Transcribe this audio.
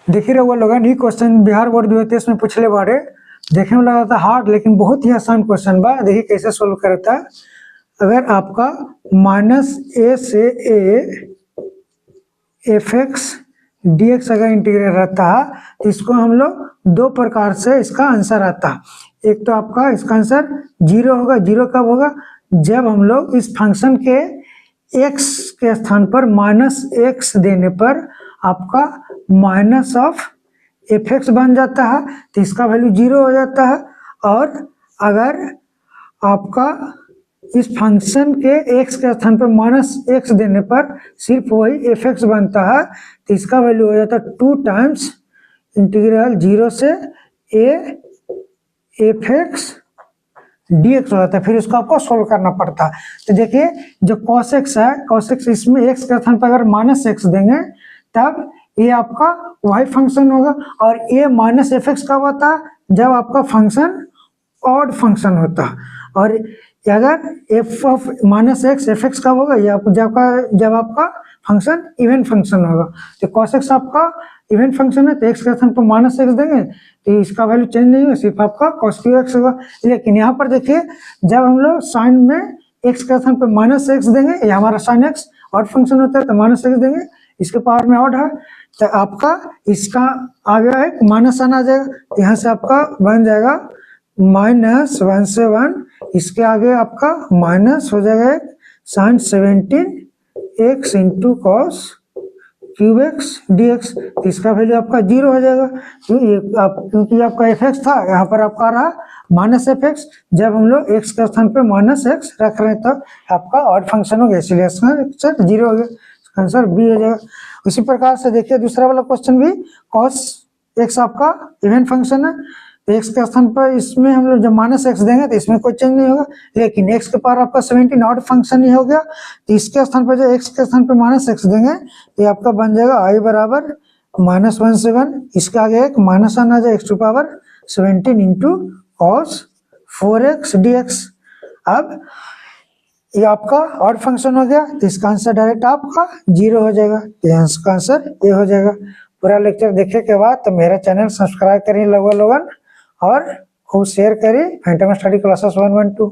देखिए रहुआ लोग ये क्वेश्चन बिहार बोर्ड 2023 में पूछले बारे, देखे में लगा था हार्ड लेकिन बहुत ही आसान क्वेश्चन बा। देखिए कैसे सोल्व करता। अगर आपका -a से a F x d x अगर इंटीग्रल रहता है तो इसको हम लोग दो प्रकार से इसका आंसर आता है। एक तो आपका इसका आंसर 0 होगा। 0 कब होगा? जब हम लोग इस फंक्शन के x के स्थान पर -x देने पर आपका माइनस ऑफ एफ एक्स बन जाता है तो इसका वैल्यू 0 हो जाता है। और अगर आपका इस फंक्शन के x के स्थान पर -x देने पर सिर्फ वही एफ एक्स बनता है तो इसका वैल्यू हो जाता है 2 टाइम्स इंटीग्रल 0 से a F x d x हो जाता है। फिर उसको आपको सोल्व करना पड़ता है। तो देखिए जो cos x है, cos x इसमें x के स्थान पर अगर -x देंगे तब ये आपका y फंक्शन होगा। और ये -f(x) कब होता है? जब आपका फंक्शन ऑड फंक्शन होता है। और अगर f ऑफ -x f(x) कब होगा? ये जब आपका फंक्शन इवन फंक्शन होगा। तो cos x आपका इवन फंक्शन है तो x के स्थान पर -x देंगे तो इसका वैल्यू चेंज नहीं होगा, सिर्फ आपका cos x होगा। लेकिन यहाँ पर देखिए जब हम लोग साइन में x के स्थान पर -x देंगे, ये हमारा साइन x ऑड फंक्शन होता है तो -x देंगे, इसके पावर में ऑड है तो आपका इसका आ गया है माइनस आना आ जाएगा। यहाँ से आपका बन जाएगा -1 से 1, इसके आगे आपका माइनस हो जाएगा sine 17x into cos cube x d x. इसका वैल्यू आपका 0 हो जाएगा क्योंकि आपका एफ एक्स था, यहाँ पर आपका रहा -f(x). जब हम लोग x के स्थान पे -x रख रहे हैं तब आपका ऑड फंक्शन हो गया, इसलिए आंसर 0 हो गया, आंसर बी हो जाएगा। उसी प्रकार से देखिए दूसरा वाला क्वेश्चन भी cos x आपका इवन फंक्शन है तो x के स्थान पर इसमें हम लोग जब -x देंगे तो इसमें कोई चेंज नहीं होगा। लेकिन x के पावर आपका 17 ऑड फंक्शन ही हो गया तो इसके स्थान पर जो x के स्थान पर -x देंगे तो आपका बन जाएगा i बराबर -1 से 1, इसके आगे एक माइनस आना जाए x to power 17 into cos 4x dx। अब ये आपका ऑड फंक्शन हो गया तो इसका आंसर डायरेक्ट आपका 0 हो जाएगा, इसका आंसर ये हो जाएगा। पूरा लेक्चर देखने के बाद तो मेरा चैनल सब्सक्राइब करिए लोगन और खूब शेयर करिए फैंटम स्टडी क्लासेस 112।